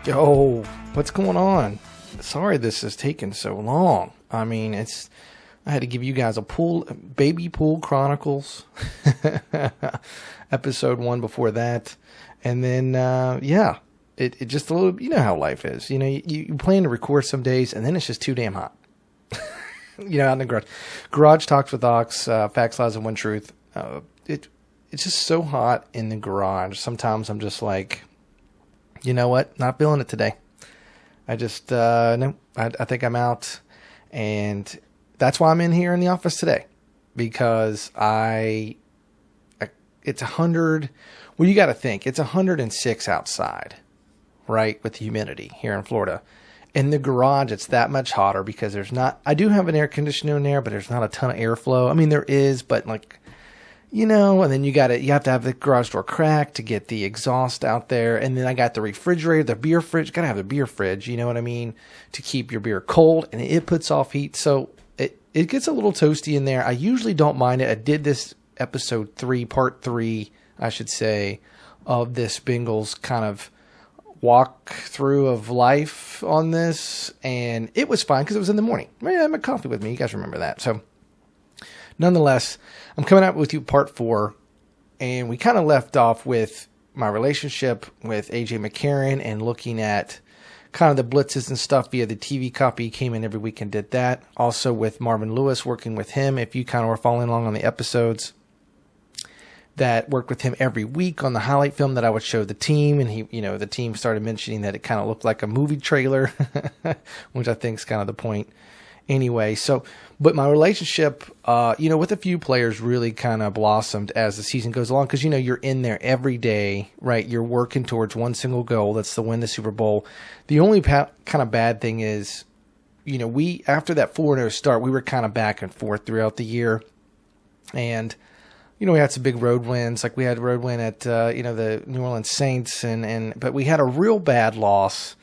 Yo, what's going on? Sorry this is taking so long. I mean, I had to give you guys a baby pool chronicles episode 1 before that. And then, it just a little, you know how life is. You know, you plan to record some days and then it's just too damn hot. Out in the garage. Garage Talks with Ox, Facts, Lies, and One Truth. It's just so hot in the garage. Sometimes I'm just like, you know what? Not feeling it today. I just, no, I think I'm out. And that's why I'm in here in the office today. Because it's 100, well, you got to think, it's 106 outside, right? With the humidity here in Florida. In the garage, it's that much hotter because I do have an air conditioner in there, but there's not a ton of airflow. I mean, there is, but like, and then you have to have the garage door cracked to get the exhaust out there. And then I got the refrigerator, the beer fridge, got to have the beer fridge, you know what I mean? To keep your beer cold, and it puts off heat. So it gets a little toasty in there. I usually don't mind it. I did this part 3, I should say, of this Bengals kind of walk through of life on this, and it was fine because it was in the morning. I had my coffee with me. You guys remember that. So nonetheless, I'm coming out with you part 4, and we kind of left off with my relationship with AJ McCarron and looking at kind of the blitzes and stuff via the TV copy. He came in every week and did that. Also with Marvin Lewis, working with him. If you kind of were following along on the episodes, that worked with him every week on the highlight film that I would show the team. And the team started mentioning that it kind of looked like a movie trailer, which I think is kind of the point anyway. So, but my relationship, with a few players really kind of blossomed as the season goes along. Cause you're in there every day, right? You're working towards one single goal. That's to win the Super Bowl. The only kind of bad thing is, after that 4-0 start, we were kind of back and forth throughout the year. And, we had some big road wins, like we had a road win at, the New Orleans Saints, but we had a real bad loss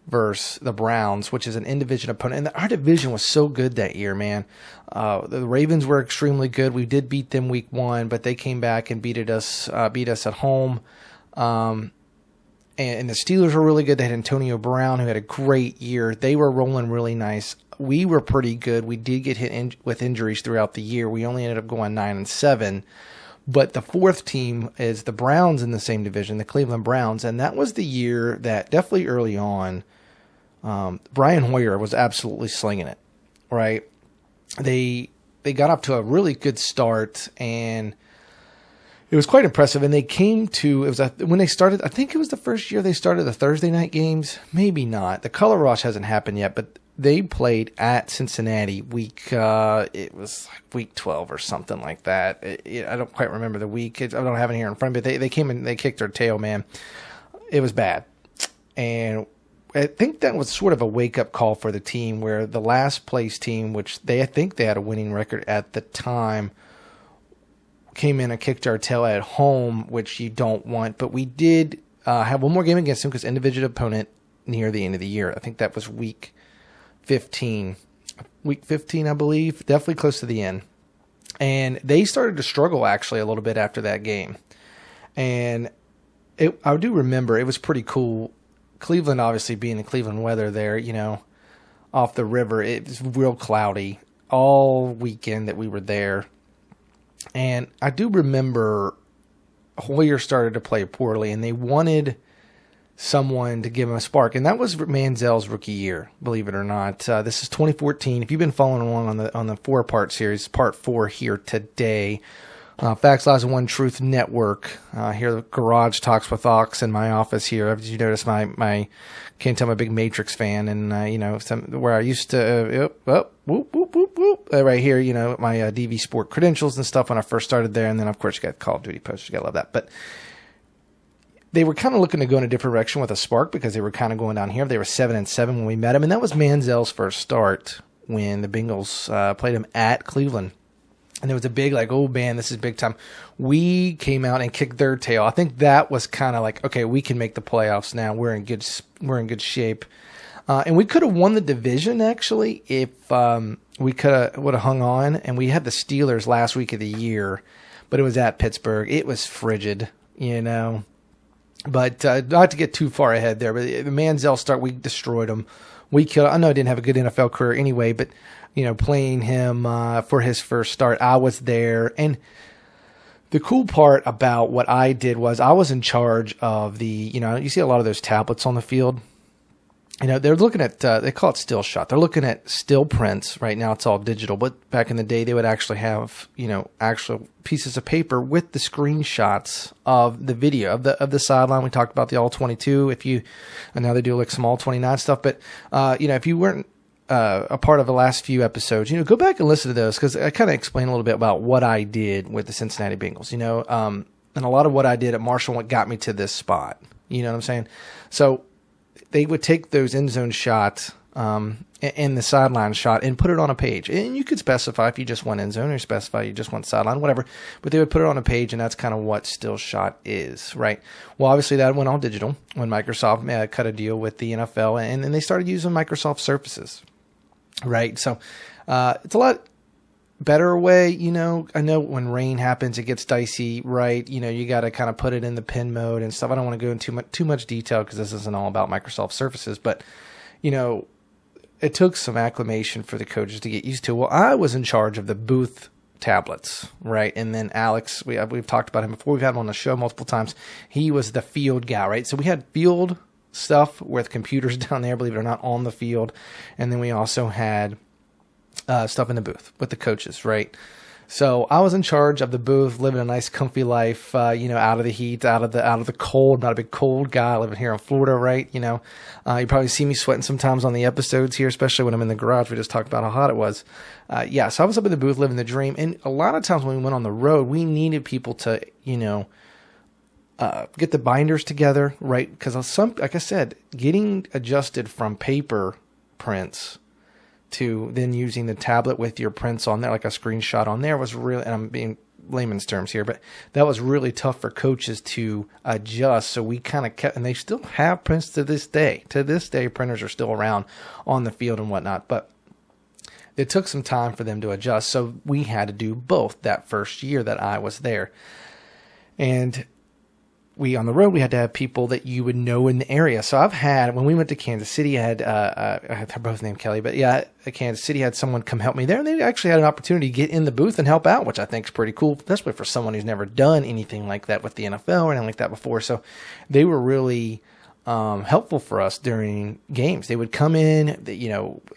versus the Browns, which is an in-division opponent. And our division was so good that year, man. The Ravens were extremely good. We did beat them week 1, but they came back and beat us at home. And the Steelers were really good. They had Antonio Brown, who had a great year. They were rolling really nice. We were pretty good. We did get hit with injuries throughout the year. We only ended up going 9-7. But the 4th team is the Browns in the same division, the Cleveland Browns. And that was the year that definitely early on, Brian Hoyer was absolutely slinging it, right? They got off to a really good start, and it was quite impressive. And they came to, when they started, I think it was the first year they started the Thursday night games. Maybe not. The color rush hasn't happened yet, but they played at Cincinnati it was like week 12 or something like that. I don't quite remember the week. I don't have it here in front of me. They came and they kicked their tail, man. It was bad. And I think that was sort of a wake-up call for the team, where the last place team, which I think they had a winning record at the time, came in and kicked our tail at home, which you don't want. But we did have one more game against them because individual opponent near the end of the year. I think that was week 15, I believe, definitely close to the end. And they started to struggle actually a little bit after that game. And I do remember it was pretty cool. Cleveland, obviously being the Cleveland weather there, off the river, it was real cloudy all weekend that we were there. And I do remember Hoyer started to play poorly, and they wanted someone to give him a spark, and that was Manziel's rookie year, believe it or not. This is 2014. If you've been following along on the 4-part series, part 4 here today. Facts, Lies, and One Truth Network. Here, Garage Talks with Ox in my office here. As you notice, my can't tell I'm a big Matrix fan, and where I used to right here, my DV Sport credentials and stuff when I first started there, and then of course you got Call of Duty posters. You gotta love that, but they were kind of looking to go in a different direction with a spark because they were kind of going down here. They were 7-7 when we met them, and that was Manziel's first start when the Bengals played him at Cleveland. And it was a big, like, oh man, this is big time. We came out and kicked their tail. I think that was kind of like, okay, we can make the playoffs now. We're in good shape, and we could have won the division actually if we would have hung on. And we had the Steelers last week of the year, but it was at Pittsburgh. It was frigid, But not to get too far ahead there, but the Manziel start, we destroyed him. We killed. I know I didn't have a good NFL career anyway, but playing him for his first start, I was there. And the cool part about what I did was I was in charge of the. You see a lot of those tablets on the field. They're looking at, they call it still shot. They're looking at still prints. Right now it's all digital, but back in the day they would actually have, actual pieces of paper with the screenshots of the video of the sideline. We talked about the all 22. And now they do like some all 29 stuff, but, if you weren't, a part of the last few episodes, go back and listen to those, because I kind of explain a little bit about what I did with the Cincinnati Bengals, and a lot of what I did at Marshall, what got me to this spot. You know what I'm saying? So, they would take those end zone shots and the sideline shot and put it on a page. And you could specify if you just want end zone or specify you just want sideline, whatever. But they would put it on a page, and that's kind of what still shot is, right? Well, obviously that went all digital when Microsoft cut a deal with the NFL, and then they started using Microsoft Surfaces, right? So it's a lot better way, I know when rain happens, it gets dicey, right? You got to kind of put it in the pin mode and stuff. I don't want to go into too much detail because this isn't all about Microsoft Surfaces, but, it took some acclimation for the coaches to get used to. Well, I was in charge of the booth tablets, right? And then Alex, we've talked about him before. We've had him on the show multiple times. He was the field guy, right? So we had field stuff with computers down there, believe it or not, on the field. And then we also had stuff in the booth with the coaches, right? So I was in charge of the booth, living a nice, comfy life, out of the heat, out of the cold. Not a big cold guy, living here in Florida, right? You probably see me sweating sometimes on the episodes here, especially when I'm in the garage. We just talked about how hot it was. So I was up in the booth, living the dream. And a lot of times when we went on the road, we needed people to, get the binders together, right? Because like I said, getting adjusted from paper prints to then using the tablet with your prints on there, like a screenshot on there, was really, and I'm being layman's terms here, but that was really tough for coaches to adjust. So we kind of kept, and they still have prints to this day. To this day, printers are still around on the field and whatnot, but it took some time for them to adjust. So we had to do both that first year that I was there. And on the road, we had to have people that you would know in the area. So when we went to Kansas City, they're both named Kelly, but yeah, Kansas City had someone come help me there, and they actually had an opportunity to get in the booth and help out, which I think is pretty cool, especially for someone who's never done anything like that with the NFL or anything like that before. So they were really helpful for us during games. They would come in,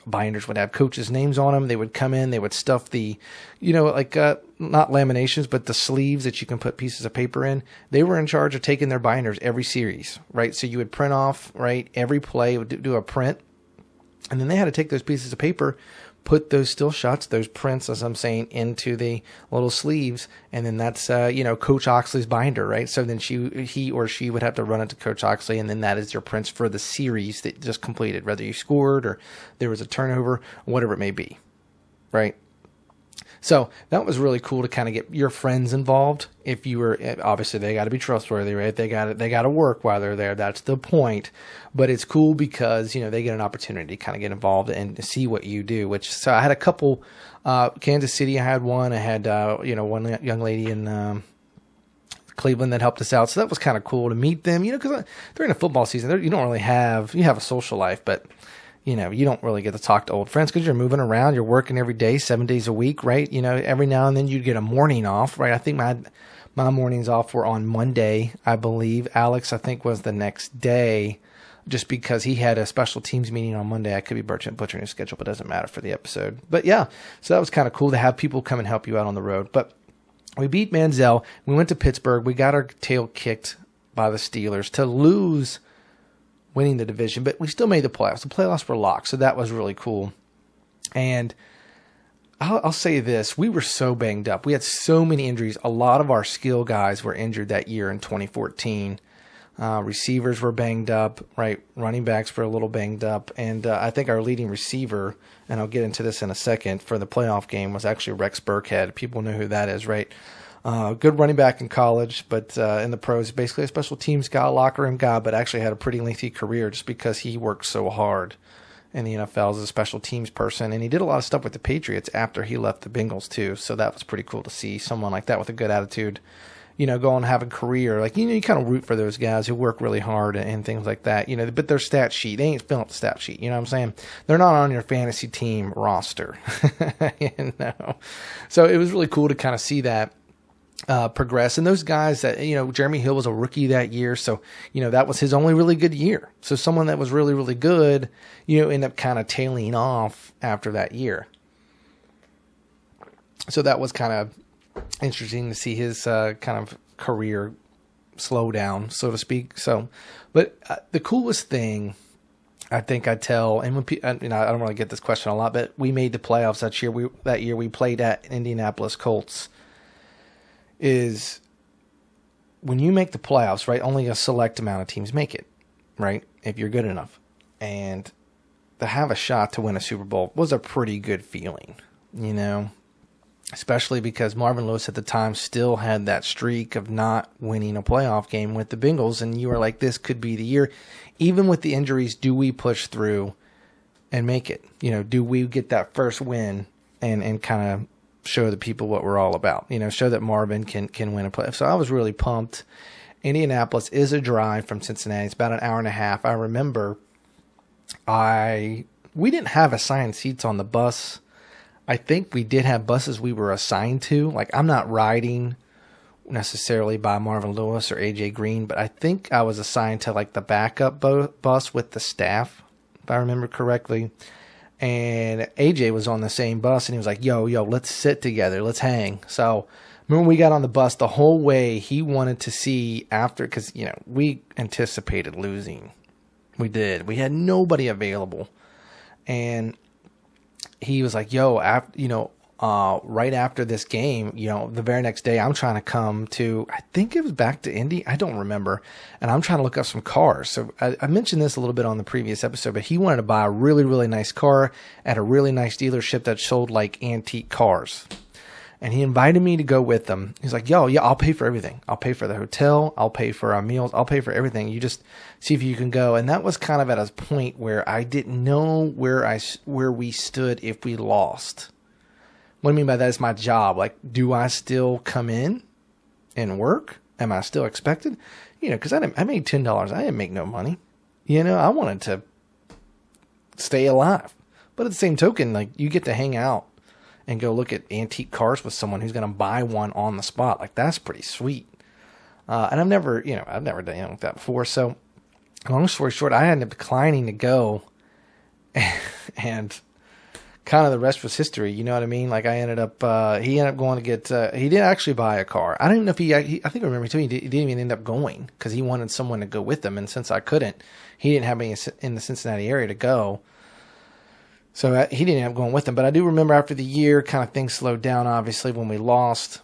binders would have coaches' names on them. They would come in, they would stuff the, not laminations, but the sleeves that you can put pieces of paper in. They were in charge of taking their binders every series, right? So you would print off, right? Every play would do a print. And then they had to take those pieces of paper, put those still shots, those prints, as I'm saying, into the little sleeves. And then that's, Coach Oxley's binder, right? So then he or she would have to run it to Coach Oxley. And then that is your prints for the series that just completed, whether you scored or there was a turnover, whatever it may be, right? So that was really cool to kind of get your friends involved. If you were, obviously they got to be trustworthy, right? They got to work while they're there. That's the point. But it's cool because, they get an opportunity to kind of get involved and see what you do, so I had a couple, Kansas City, I had one, I had, one young lady in, Cleveland that helped us out. So that was kind of cool to meet them, because during the football season, you don't really you have a social life, but you don't really get to talk to old friends because you're moving around, you're working every day, 7 days a week, right? Every now and then you'd get a morning off, right? I think my mornings off were on Monday, I believe. Alex, I think, was the next day, just because he had a special teams meeting on Monday. I could be butchering his schedule, but it doesn't matter for the episode. But yeah, so that was kind of cool to have people come and help you out on the road. But we beat Manziel. We went to Pittsburgh. We got our tail kicked by the Steelers to lose winning the division, but we still made the playoffs. The playoffs were locked, so that was really cool. And I'll say this, we were so banged up. We had so many injuries. A lot of our skill guys were injured that year in 2014. Receivers were banged up, right? Running backs were a little banged up. And I think our leading receiver, and I'll get into this in a second, for the playoff game was actually Rex Burkhead. People know who that is, right? Good running back in college, but in the pros, basically a special teams guy, locker room guy, but actually had a pretty lengthy career just because he worked so hard in the NFL as a special teams person. And he did a lot of stuff with the Patriots after he left the Bengals too. So that was pretty cool to see someone like that with a good attitude, go on and have a career. Like, you kind of root for those guys who work really hard and things like that, but their stat sheet, they ain't filling up the stat sheet. You know what I'm saying? They're not on your fantasy team roster. So it was really cool to kind of see that progress. And those guys that, Jeremy Hill was a rookie that year. So, that was his only really good year. So someone that was really, really good, ended up kind of tailing off after that year. So that was kind of interesting to see his kind of career slow down, so to speak. So, but the coolest thing I think I tell, and when I don't really get this question a lot, but we made the playoffs that year we played at Indianapolis Colts, is when you make the playoffs, right? Only a select amount of teams make it, right? If you're good enough. And to have a shot to win a Super Bowl was a pretty good feeling, especially because Marvin Lewis at the time still had that streak of not winning a playoff game with the Bengals. And you were like, this could be the year. Even with the injuries, do we push through and make it? Do we get that first win and kind of show the people what we're all about, show that Marvin can win a play. So I was really pumped. Indianapolis is a drive from Cincinnati. It's about an hour and a half. I remember we didn't have assigned seats on the bus. I think we did have buses we were assigned to. Like, I'm not riding necessarily by Marvin Lewis or AJ Green, but I think I was assigned to like the backup bus with the staff, if I remember correctly. And AJ was on the same bus, and he was like, yo, let's sit together. Let's hang. So when we got on the bus, the whole way he wanted to see after, because, we anticipated losing. We did. We had nobody available. And he was like, yo, right after this game, the very next day, I'm trying to come to, I think it was back to Indy. I don't remember. And I'm trying to look up some cars. So I mentioned this a little bit on the previous episode, but he wanted to buy a really, really nice car at a really nice dealership that sold like antique cars. And he invited me to go with him. He's like, yo, yeah, I'll pay for everything. I'll pay for the hotel. I'll pay for our meals. I'll pay for everything. You just see if you can go. And that was kind of at a point where I didn't know where we stood if we lost. What I mean by that is my job. Like, do I still come in and work? Am I still expected? Because I made $10. I didn't make no money. I wanted to stay alive. But at the same token, like, you get to hang out and go look at antique cars with someone who's going to buy one on the spot. Like, that's pretty sweet. And I've never done anything like that before. So, long story short, I ended up declining to go, and kind of the rest was history. You know what I mean? Like, he ended up going to get, he did actually buy a car. I don't even know if I think I remember too, he didn't even end up going because he wanted someone to go with him. And since I couldn't, he didn't have any in the Cincinnati area to go. So he didn't end up going with them. But I do remember after the year, kind of things slowed down, obviously, when we lost.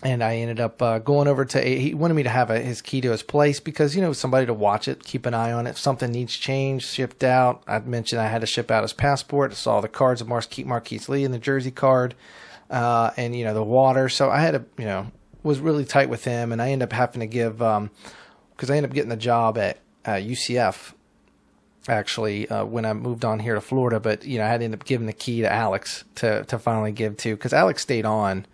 And I ended up going over to, he wanted me to have his key to his place because, somebody to watch it, keep an eye on it. If something needs changed, shipped out. I mentioned I had to ship out his passport. I saw the cards of Marquise Lee and the jersey card, and, the water. So I had to, was really tight with him. And I ended up having to give, because I ended up getting the job at UCF, actually, when I moved on here to Florida. But, I had to end up giving the key to Alex to finally give to, because Alex stayed on,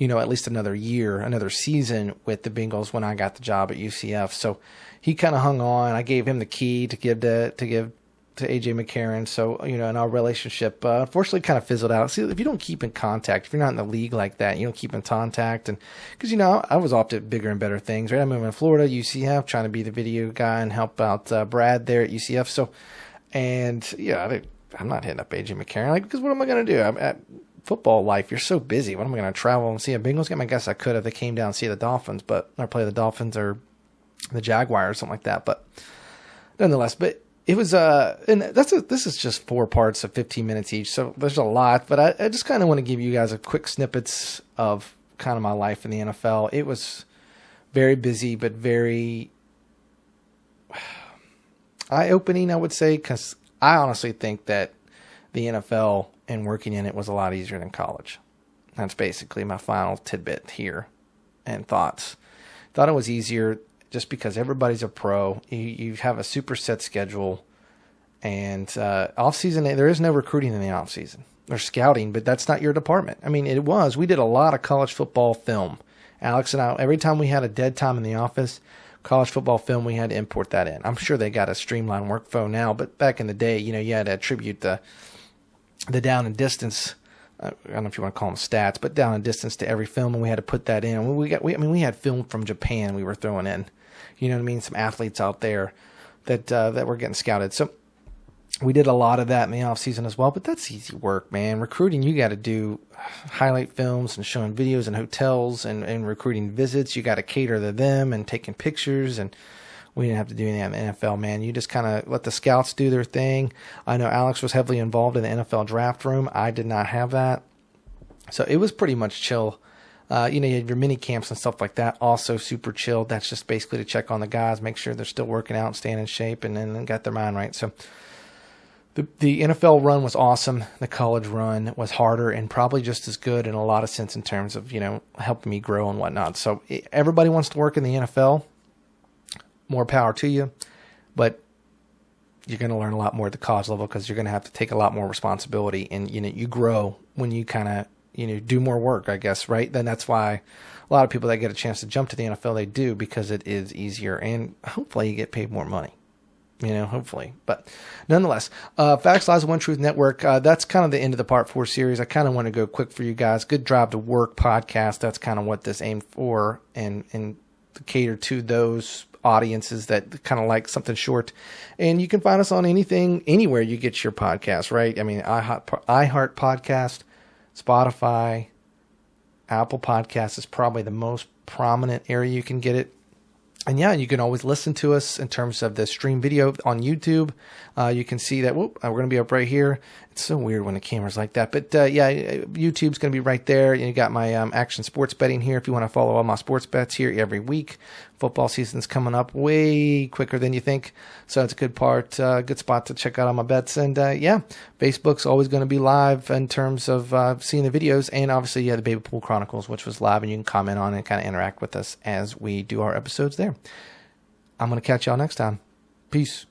at least another season with the Bengals when I got the job at UCF. So he kind of hung on. I gave him the key to give to AJ McCarron. So, and our relationship, unfortunately kind of fizzled out. See, if you don't keep in contact, if you're not in the league like that, you don't keep in contact. And because, I was off to bigger and better things, right? I'm moving to Florida, UCF, trying to be the video guy and help out Brad there at UCF. So, and I'm not hitting up AJ McCarron, because what am I going to do? I'm at football life. You're so busy. What am I going to travel and see a Bengals game? I guess I could if they came down and see the Dolphins, or play the Dolphins or the Jaguars or something like that. But nonetheless, it was, and this is just 4 parts of 15 minutes each. So there's a lot, but I just kind of want to give you guys a quick snippets of kind of my life in the NFL. It was very busy, but very eye-opening, I would say, because I honestly think that the NFL and working in it was a lot easier than college. That's basically my final tidbit here and thoughts. Thought it was easier just because everybody's a pro. You have a super set schedule, and off season there is no recruiting in the off season. There's scouting, but that's not your department. I mean, it was. We did a lot of college football film Alex and I, every time we had a dead time in the office, college football film, we had to import that in. I'm sure they got a streamlined workflow now, but back in the day, you had to attribute the down and distance. I don't know if you want to call them stats, but down and distance to every film, and we had to put that in. We had film from Japan we were throwing in. You know what I mean? Some athletes out there that were getting scouted. So we did a lot of that in the off season as well, but that's easy work, man. Recruiting, you got to do highlight films and showing videos in hotels and recruiting visits. You got to cater to them and taking pictures, and we didn't have to do any of that in the NFL, man. You just kind of let the scouts do their thing. I know Alex was heavily involved in the NFL draft room. I did not have that. So it was pretty much chill. You had your mini camps and stuff like that. Also super chill. That's just basically to check on the guys, make sure they're still working out, staying in shape, and then got their mind right. So the NFL run was awesome. The college run was harder and probably just as good in a lot of sense in terms of, helping me grow and whatnot. So everybody wants to work in the NFL. More power to you. But you're going to learn a lot more at the college level because you're going to have to take a lot more responsibility. And, you grow when you kind of, do more work, I guess, right? Then that's why a lot of people that get a chance to jump to the NFL, they do because it is easier. And hopefully you get paid more money. Hopefully. But nonetheless, Facts, Lies, and One Truth Network, that's kind of the end of the Part 4 series. I kind of want to go quick for you guys. Good Drive to Work podcast. That's kind of what this aimed for and to cater to those audiences that kind of like something short. And you can find us on anywhere you get your podcast, right? I mean, iHeart Podcast, Spotify, Apple Podcasts is probably the most prominent area you can get it. And yeah, you can always listen to us in terms of the stream video on YouTube. You can see that, we're going to be up right here. It's so weird when the camera's like that. But YouTube's going to be right there. You got my action sports betting here if you want to follow all my sports bets here every week. Football season's coming up way quicker than you think. So it's a good spot to check out all my bets. And Facebook's always going to be live in terms of seeing the videos. And obviously, the Baby Pool Chronicles, which was live, and you can comment on it and kind of interact with us as we do our episodes there. I'm going to catch y'all next time. Peace.